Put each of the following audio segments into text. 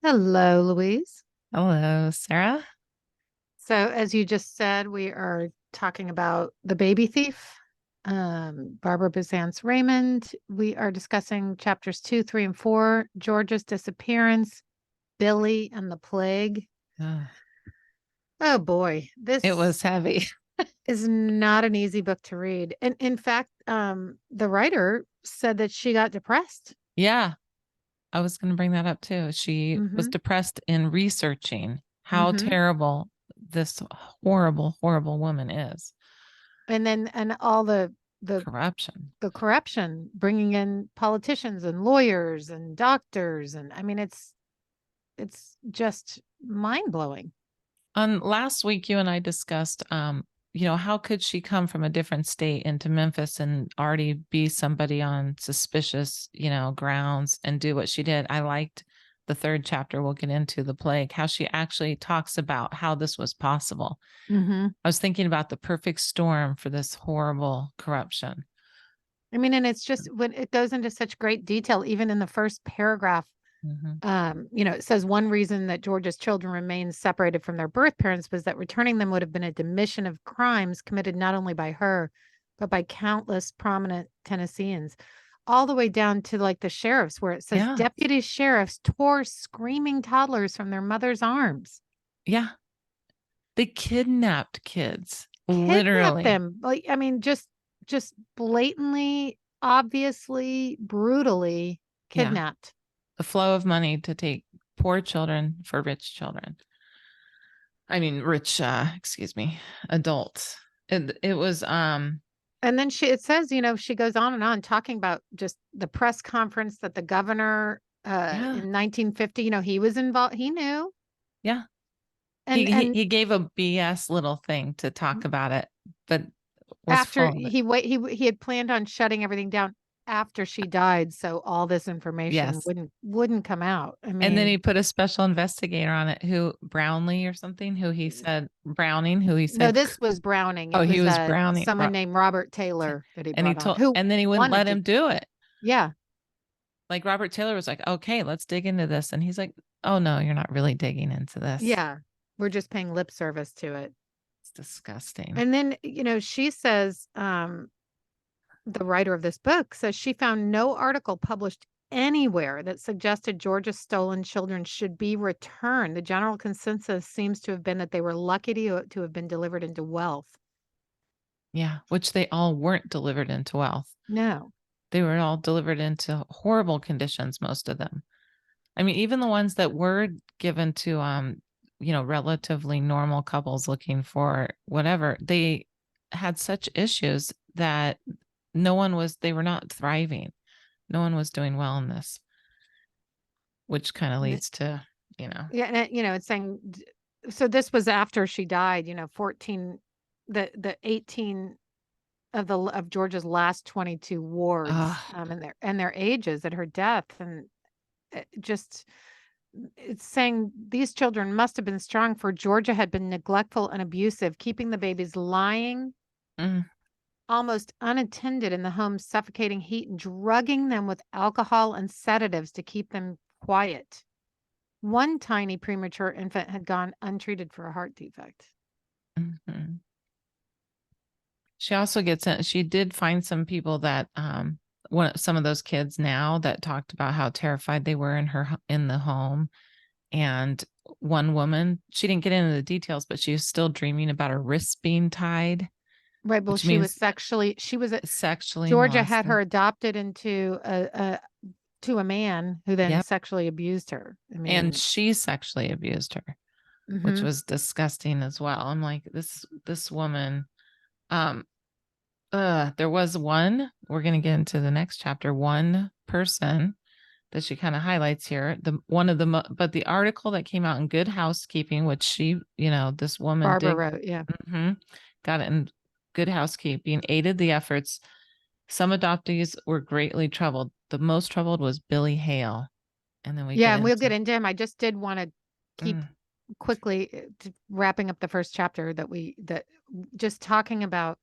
Hello, Louise. Hello, Sarah. So, as you just said, we are talking about the baby thief, Barbara Bisantz Raymond. We are discussing chapters 2, 3, and 4, Georgia's disappearance, Billy and the plague. Ugh, Oh boy, it this was heavy. is not an easy book to read. And in fact, the writer said that she got depressed. Yeah, I was going to bring that up too. She was Hmm. depressed in researching how Hmm. terrible this horrible, horrible woman is. And all the Corruption. the corruption, bringing in politicians and lawyers and doctors, and I mean, it's just mind blowing. On last week, you and I discussed, how could she come from a different state into Memphis and already be somebody on suspicious, grounds and do what she did? I liked the third chapter. We'll get into the plague, how she actually talks about how this was possible. Hmm. I was thinking about the perfect storm for this horrible corruption. I mean, and it's just when it goes into such great detail, even in the first paragraph. Mhm. It says one reason that Georgia's children remained separated from their birth parents was that returning them would have been a admission of crimes committed not only by her, but by countless prominent Tennesseans, all the way down to like the sheriffs, where it says Yeah. deputy sheriffs tore screaming toddlers from their mother's arms, Yeah. They kidnapped kids, kidnapped literally. them. Like, I mean, just blatantly, obviously, brutally Yeah. kidnapped. The flow of money to take poor children for rich children. I mean, rich, excuse me, adults. It was, And then it says, she goes on and on talking about just the press conference that the governor yeah, in 1950, he was involved, he knew. yeah. And He gave a BS little thing to talk about it, but was after full of it. he had planned on shutting everything down after she died, so all this information Yes. wouldn't come out. I And then mean, he put a special investigator on it who Brownlee or something, who he said Browning, who he no, said, this was Browning. oh, It he was was Browning. someone named Robert Taylor that he And he brought on told, who and then he wouldn't wanted let to. him do it. Yeah. Like Robert Taylor was like, okay, let's dig into this. And he's like, oh no, you're not really digging into this. Yeah. We're just paying lip service to it. It's disgusting. And then, she says, the writer of this book says she found no article published anywhere that suggested Georgia's stolen children should be returned. The general consensus seems to have been that they were lucky to have been delivered into wealth. Yeah, which they all weren't delivered into wealth. No. They were all delivered into horrible conditions, most of them. I mean, even the ones that were given to relatively normal couples looking for whatever, they had such issues that they were not thriving. No one was doing well in this, which kind of leads to, Yeah, and it's saying so this was after she died, 14 the 18 of Georgia's last 22 wards, uh, and their ages at her death, and just it's saying these children must have been strong, for Georgia had been neglectful and abusive, keeping the babies lying mm, almost unattended in the home, suffocating heat, and drugging them with alcohol and sedatives to keep them quiet. One tiny premature infant had gone untreated for a heart defect. mhm. She also gets in, she did find some people that some of those kids now that talked about how terrified they were in the home. And one woman, she didn't get into the details, but she was still dreaming about her wrists being tied, Right. Well, which means she was sexually Georgia had molested. her adopted into to a man who then Yep. sexually abused her. I And mean, she sexually abused her, which mhm. was disgusting as well. I'm like, this woman, um, there was one, we're gonna get into the next chapter, one person that she kind of highlights here. But the article that came out in Good Housekeeping, which this woman Barbara did, wrote, yeah. got it in Good Housekeeping, aided the efforts. Some adoptees were greatly troubled. The most troubled was Billy Hale. And then we Yeah, get and we'll get into, into him. I just did want to keep mm, quickly wrapping up the first chapter that just talking about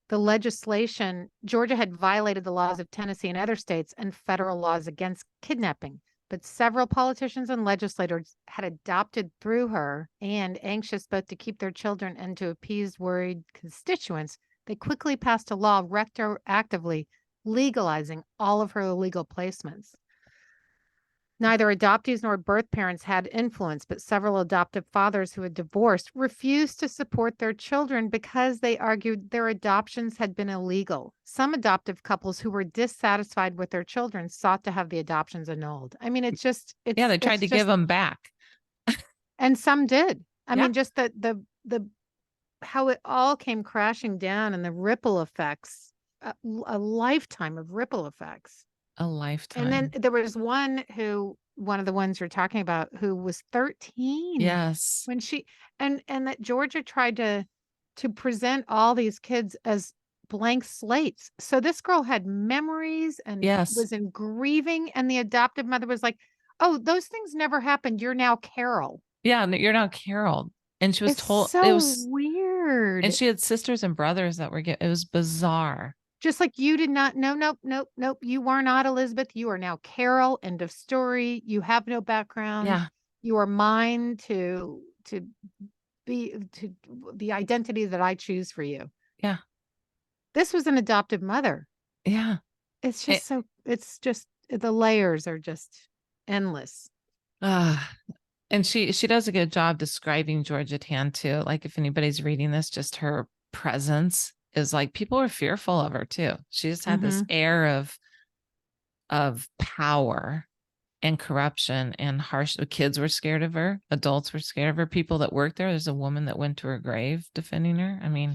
the legislation. Georgia had violated the laws of Tennessee and other states and federal laws against kidnapping. but several politicians and legislators had adopted through her, and anxious both to keep their children and to appease worried constituents, they quickly passed a law retroactively legalizing all of her illegal placements. Neither adoptees nor birth parents had influence, but several adoptive fathers who had divorced refused to support their children because they argued their adoptions had been illegal. Some adoptive couples who were dissatisfied with their children sought to have the adoptions annulled. I mean, Yeah, they tried it's to give just, them back. and some did. I Yeah, mean, just the how it all came crashing down and the ripple effects, a lifetime of ripple effects. a And then lifetime. there was one of the ones you're talking about who was 13 Yes. when she and that Georgia tried to present all these kids as blank slates. So this girl had memories and Yes. was in grieving, and the adoptive mother was like, "Oh, those things never happened. You're now Carol." Yeah, you're not Carol. And she was It's told it so was, and weird. she had sisters and brothers that were it was bizarre. Just like you did not, no, nope, nope, nope. You are not Elizabeth. You are now Carol. End of story. You have no background. Yeah. You are mine to be to the identity that I choose for you. Yeah. This was an adoptive mother. Yeah. It's just the layers are just endless. Uh, and she does a good job describing Georgia Tan too. Like if anybody's reading this, just her presence is like people are fearful of her too. She just had this Mm-hmm. air of power and corruption and harsh. The kids were scared of her, adults were scared of her, people that worked there. There's a woman that went to her grave defending her. I mean,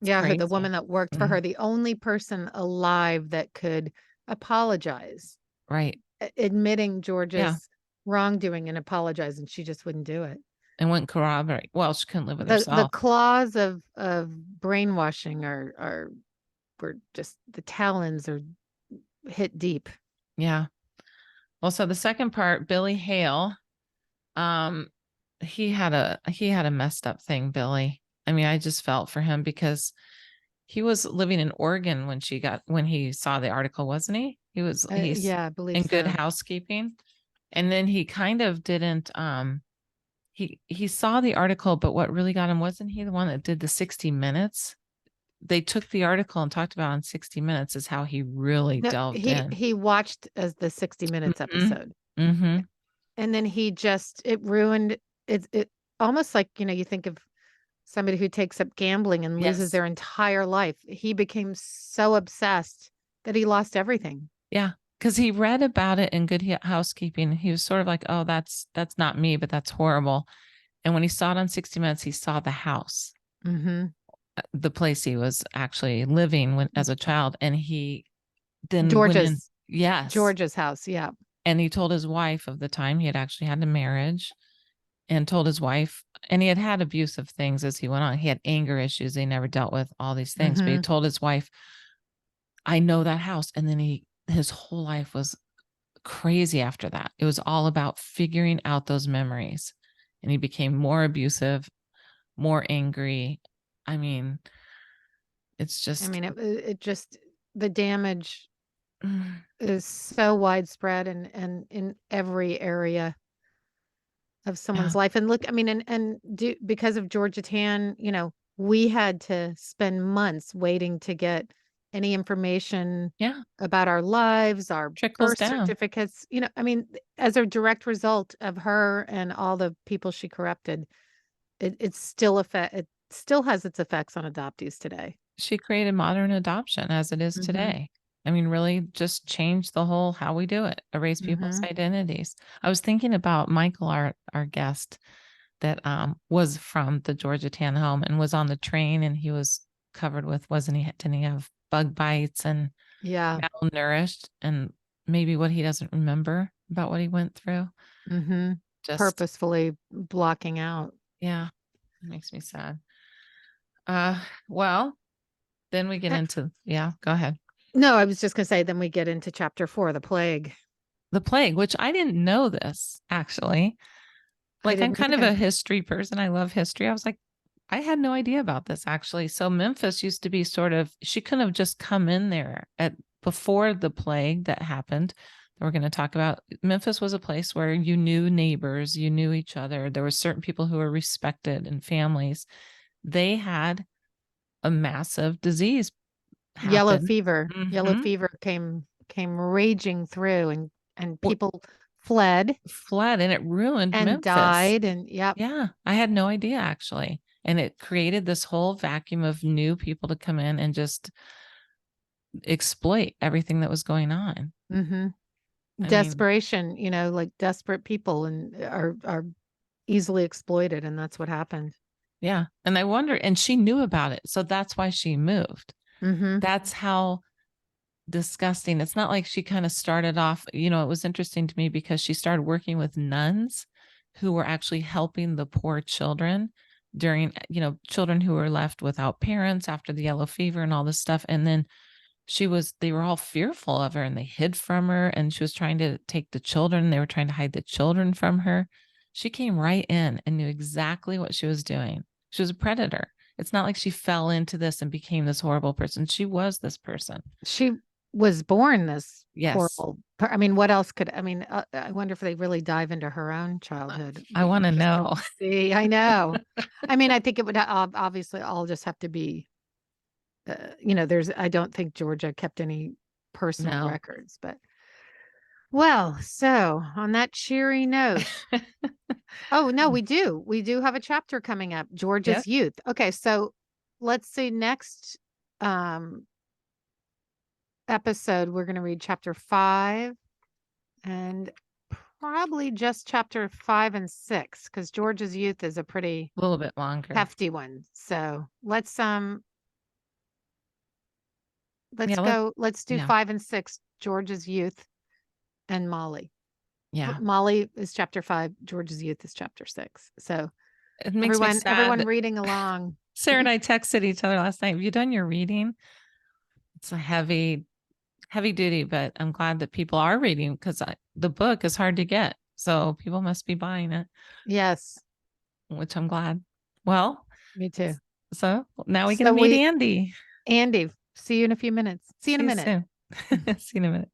it's Yeah, the crazy. woman that worked for Mhm. her, the only person alive that could apologize, Right. admitting Yeah. George's wrongdoing and apologize, and she just wouldn't do it. And wouldn't corroborate. Well, she couldn't live with The herself. claws of brainwashing are were just the talons are hit deep. Yeah. Well, so the second part, Billy Hale, um, he had a messed up thing, Billy. I mean, I just felt for him because he was living in Oregon when he saw the article, wasn't he? He's Yeah, I believe in Good so. Housekeeping. And then he kind of didn't he saw the article, but what really got him, wasn't he the one that did the 60 minutes? They took the article and talked about on 60 minutes is how he really No, delved in. he watched as the 60 Minutes Mhm. episode, Mhm. and then it ruined it almost like, you think of somebody who takes up gambling and loses Yes. their entire life. He became so obsessed that he lost everything. Yeah. Because he read about it in Good Housekeeping. He was sort of like, oh, that's not me, but that's horrible. And when he saw it on 60 Minutes, he saw the house, Mhm. the place he was actually living when as a child. And he then went in. George's Yes. George's house, yeah. And he told his wife of the time he had actually had a marriage and told his wife, and he had had abusive things as he went on. He had anger issues. They never dealt with all these things, but he Mhm. told his wife, I know that house. And then his whole life was crazy after that. It was all about figuring out those memories. And he became more abusive, more angry. I mean, it's I just, mean, it just the damage is so widespread and in every area of yeah, someone's life. And look, I mean, because of Georgia Tan, we had to spend months waiting to get any information yeah, about our lives, our trickles birth down. certificates, I mean, as a direct result of her and all the people she corrupted, it still has its effects on adoptees today. She created modern adoption as it is Mhm. today. I mean, really just changed the whole how we do it, erase people's Mhm. identities. I was thinking about Michael, our guest that was from the Georgia Tan home and was on the train, and he was covered with, wasn't he? Didn't he have bug bites and Yeah. malnourished, and maybe what he doesn't remember about what he went through? Mhm. Just, Purposefully blocking out. yeah, it makes me sad. Uh, well, then we get Uh, into, yeah, go ahead. No, I was just gonna say, then we get into chapter 4, the plague. The plague, which I didn't know this actually. I Like I'm didn't kind of a either. history person. I love history. I was like, I had no idea about this actually. So Memphis used to be sort of, she couldn't have just come in there at before the plague that happened. that we're going to talk about. Memphis was a place where you knew neighbors, you knew each other. There were certain people who were respected and families. They had a massive disease Yellow happen. fever. Yellow Mhm. fever came raging through, and Well, people fled fled, and it ruined and Memphis. died, and yep. Yeah, I had no idea actually. And it created this whole vacuum of new people to come in and just exploit everything that was going on. Mhm. I mean, Desperation, like desperate people and are easily exploited, and that's what happened. yeah. And I wonder, and she knew about it. So that's why she moved. Mhm. That's how disgusting. It's not like she kind of started off, it was interesting to me because she started working with nuns who were actually helping the poor children during, children who were left without parents after the yellow fever and all this stuff. And then they were all fearful of her and they hid from her, and she was trying to take the children. They were trying to hide the children from her. She came right in and knew exactly what she was doing. She was a predator. It's not like she fell into this and became this horrible person. She was this person. She was born this Yes. horrible I mean, what else could I mean, I wonder if they really dive into her own childhood, I want to just to know. see. I know. I mean, I think it would obviously all just have to be, I don't think Georgia kept any personal No. records, but well, so on that cheery note, oh, no, we do. We do have a chapter coming up, Yep. Georgia's youth. Okay, so let's see next um episode we're going to read chapter 5 and probably just chapter 5 and 6 cuz Georgia's youth is a pretty A little bit longer. hefty one. So, let's Yeah. go. Let's do Yeah. 5 and 6, Georgia's youth and Molly. Yeah. Molly is chapter 5, George's youth is chapter 6. So, It makes me everyone sad. reading along. Sarah and I texted each other last night. Have you done your reading? It's a heavy duty, but I'm glad that people are reading because the book is hard to get. So people must be buying it, Yes, which I'm glad. Well, me too. so now we get to So meet we Andy. Andy, see you in a few minutes. See you in a See you minute. soon. See you in a minute.